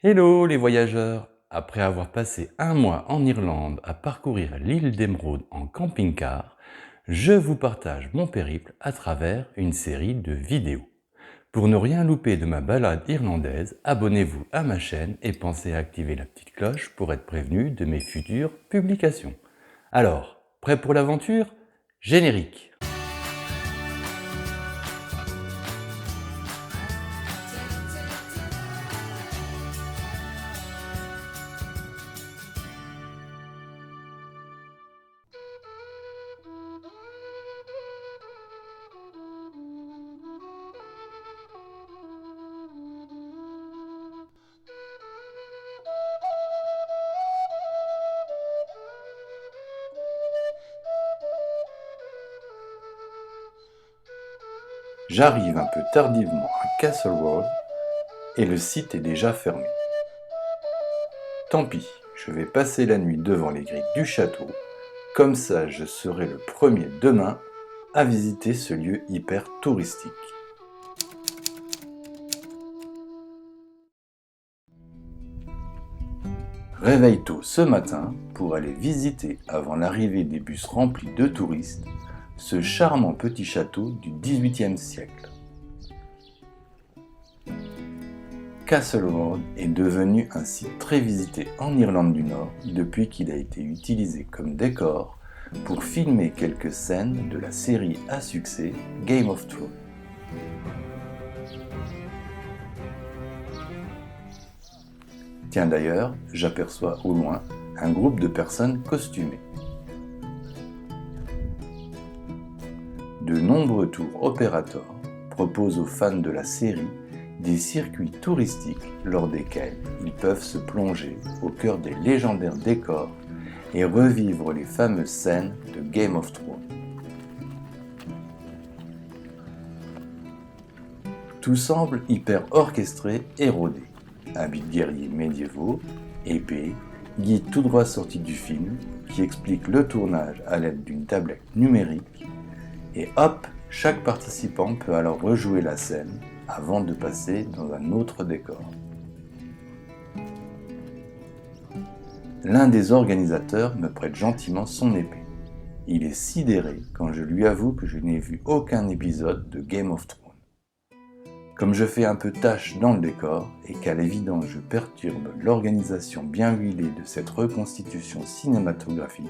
Hello les voyageurs! Après avoir passé un mois en Irlande à parcourir l'île d'Émeraude en camping-car, je vous partage mon périple à travers une série de vidéos. Pour ne rien louper de ma balade irlandaise, abonnez-vous à ma chaîne et pensez à activer la petite cloche pour être prévenu de mes futures publications. Alors, prêt pour l'aventure? Générique! J'arrive un peu tardivement à Castle Rock et le site est déjà fermé. Tant pis, je vais passer la nuit devant les grilles du château, comme ça je serai le premier demain à visiter ce lieu hyper touristique. Réveille tôt ce matin pour aller visiter avant l'arrivée des bus remplis de touristes ce charmant petit château du XVIIIe siècle. Castle Rock est devenu un site très visité en Irlande du Nord depuis qu'il a été utilisé comme décor pour filmer quelques scènes de la série à succès Game of Thrones. Tiens d'ailleurs, j'aperçois au loin un groupe de personnes costumées. De nombreux tours opérateurs proposent aux fans de la série des circuits touristiques lors desquels ils peuvent se plonger au cœur des légendaires décors et revivre les fameuses scènes de Game of Thrones. Tout semble hyper orchestré et rodé. Habits de guerriers médiévaux, épées, guide tout droit sorti du film qui explique le tournage à l'aide d'une tablette numérique et hop, chaque participant peut alors rejouer la scène avant de passer dans un autre décor. L'un des organisateurs me prête gentiment son épée. Il est sidéré quand je lui avoue que je n'ai vu aucun épisode de Game of Thrones. Comme je fais un peu tâche dans le décor et qu'à l'évidence je perturbe l'organisation bien huilée de cette reconstitution cinématographique,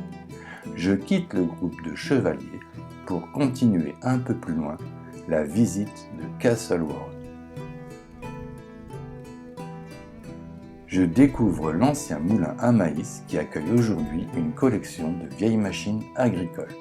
je quitte le groupe de chevaliers pour continuer un peu plus loin la visite de Castle Rock. Je découvre l'ancien moulin à maïs qui accueille aujourd'hui une collection de vieilles machines agricoles.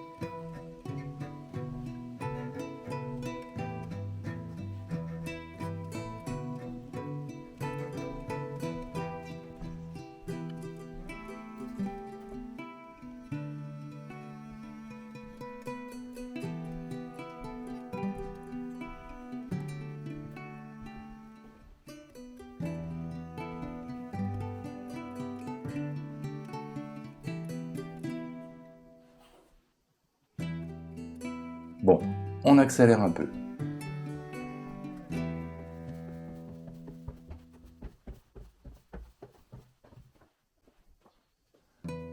Bon, on accélère un peu.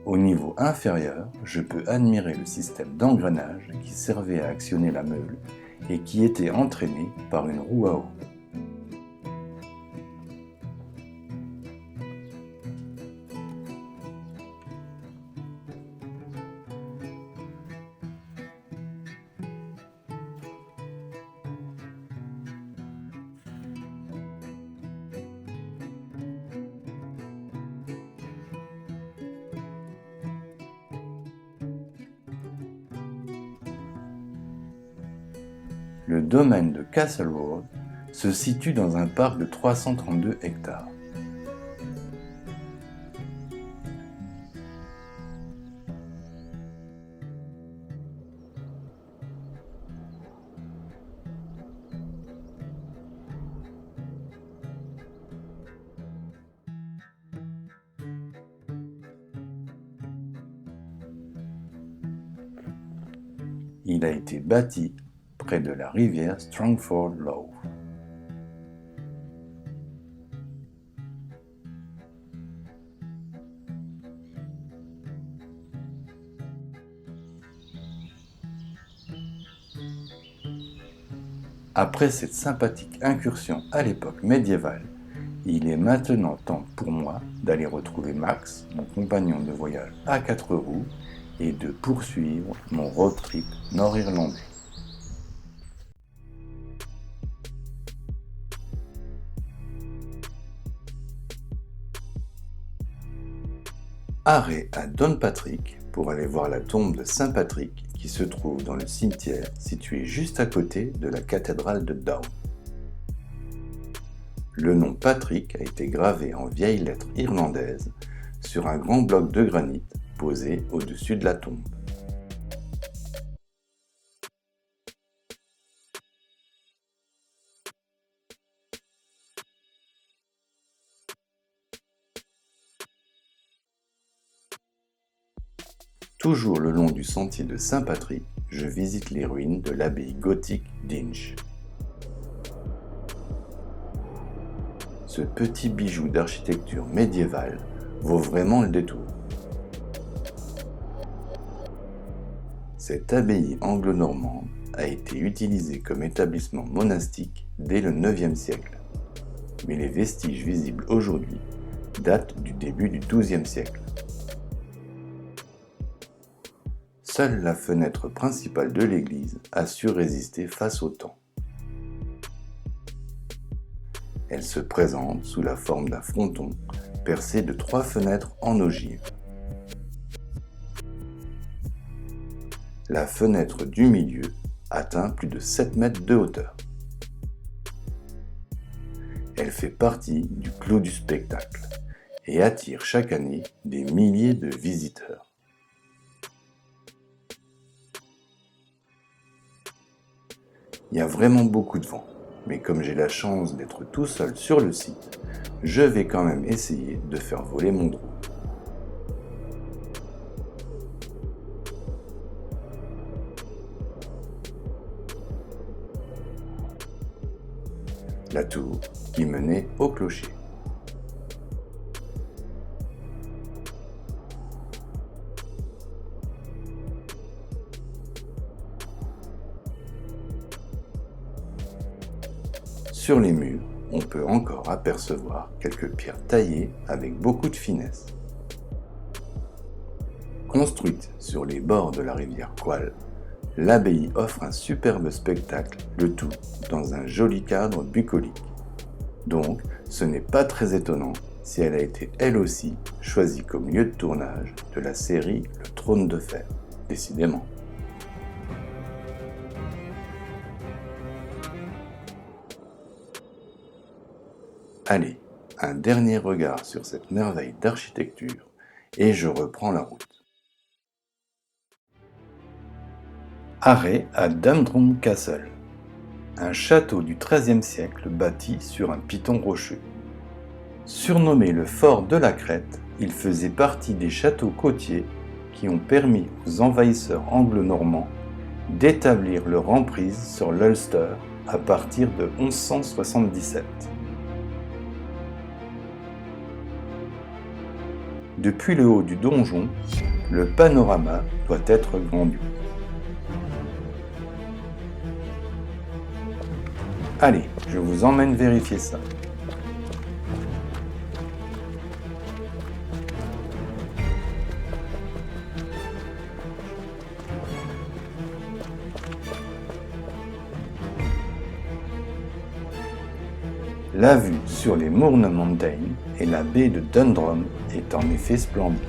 Au niveau inférieur, je peux admirer le système d'engrenage qui servait à actionner la meule et qui était entraîné par une roue à eau. Le domaine de Castle Rock se situe dans un parc de 332 hectares. Il a été bâti près de la rivière Strangford Lough. Après cette sympathique incursion à l'époque médiévale, il est maintenant temps pour moi d'aller retrouver Max, mon compagnon de voyage à 4 roues, et de poursuivre mon road trip nord-irlandais. Arrêt à Downpatrick pour aller voir la tombe de Saint Patrick qui se trouve dans le cimetière situé juste à côté de la cathédrale de Down. Le nom Patrick a été gravé en vieilles lettres irlandaises sur un grand bloc de granit posé au-dessus de la tombe. Toujours le long du sentier de Saint-Patrick, je visite les ruines de l'abbaye gothique d'Inch. Ce petit bijou d'architecture médiévale vaut vraiment le détour. Cette abbaye anglo-normande a été utilisée comme établissement monastique dès le IXe siècle, mais les vestiges visibles aujourd'hui datent du début du XIIe siècle. Seule la fenêtre principale de l'église a su résister face au temps. Elle se présente sous la forme d'un fronton percé de 3 fenêtres en ogive. La fenêtre du milieu atteint plus de 7 mètres de hauteur. Elle fait partie du clou du spectacle et attire chaque année des milliers de visiteurs. Il y a vraiment beaucoup de vent, mais comme j'ai la chance d'être tout seul sur le site, je vais quand même essayer de faire voler mon drone. La tour qui menait au clocher. Sur les murs, on peut encore apercevoir quelques pierres taillées avec beaucoup de finesse. Construite sur les bords de la rivière Qual, l'abbaye offre un superbe spectacle, le tout dans un joli cadre bucolique. Donc, ce n'est pas très étonnant si elle a été elle aussi choisie comme lieu de tournage de la série Le Trône de Fer, décidément. Allez, un dernier regard sur cette merveille d'architecture et je reprends la route. Arrêt à Dundrum Castle, un château du XIIIe siècle bâti sur un piton rocheux. Surnommé le fort de la Crête, il faisait partie des châteaux côtiers qui ont permis aux envahisseurs anglo-normands d'établir leur emprise sur l'Ulster à partir de 1177. Depuis le haut du donjon, le panorama doit être grandiose. Allez, je vous emmène vérifier ça. La vue sur les Mourne Mountain et la baie de Dundrum est en effet splendide.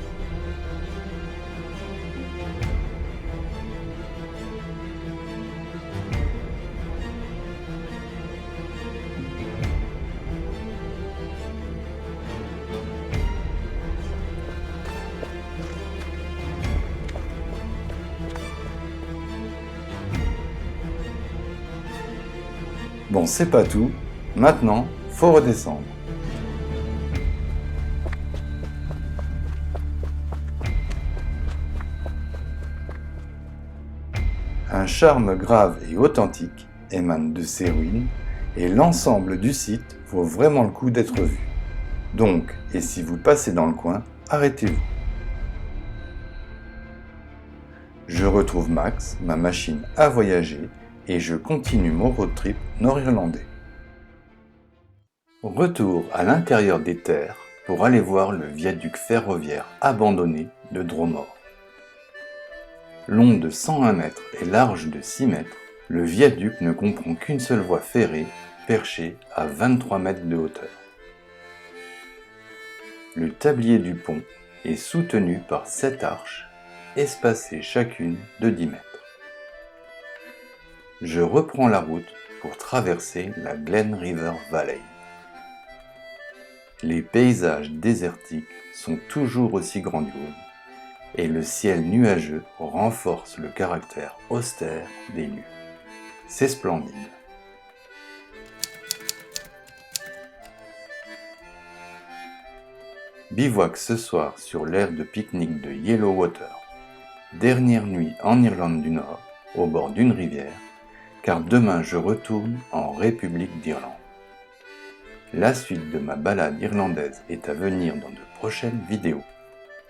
Bon, c'est pas tout. Maintenant, faut redescendre. Un charme grave et authentique émane de ces ruines et l'ensemble du site vaut vraiment le coup d'être vu. Donc, et si vous passez dans le coin, arrêtez-vous. Je retrouve Max, ma machine à voyager, et je continue mon road trip nord-irlandais. Retour à l'intérieur des terres pour aller voir le viaduc ferroviaire abandonné de Dromore. Long de 101 mètres et large de 6 mètres, le viaduc ne comprend qu'une seule voie ferrée perchée à 23 mètres de hauteur. Le tablier du pont est soutenu par 7 arches, espacées chacune de 10 mètres. Je reprends la route pour traverser la Glen River Valley. Les paysages désertiques sont toujours aussi grandioses et le ciel nuageux renforce le caractère austère des lieux. C'est splendide. Bivouac ce soir sur l'aire de pique-nique de Yellowwater. Dernière nuit en Irlande du Nord, au bord d'une rivière, car demain je retourne en République d'Irlande. La suite de ma balade irlandaise est à venir dans de prochaines vidéos.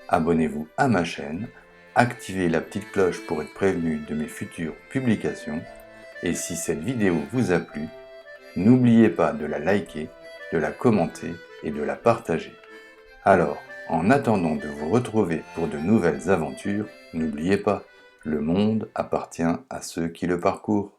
Abonnez-vous à ma chaîne, activez la petite cloche pour être prévenu de mes futures publications, et si cette vidéo vous a plu, n'oubliez pas de la liker, de la commenter et de la partager. Alors, en attendant de vous retrouver pour de nouvelles aventures, n'oubliez pas, le monde appartient à ceux qui le parcourent.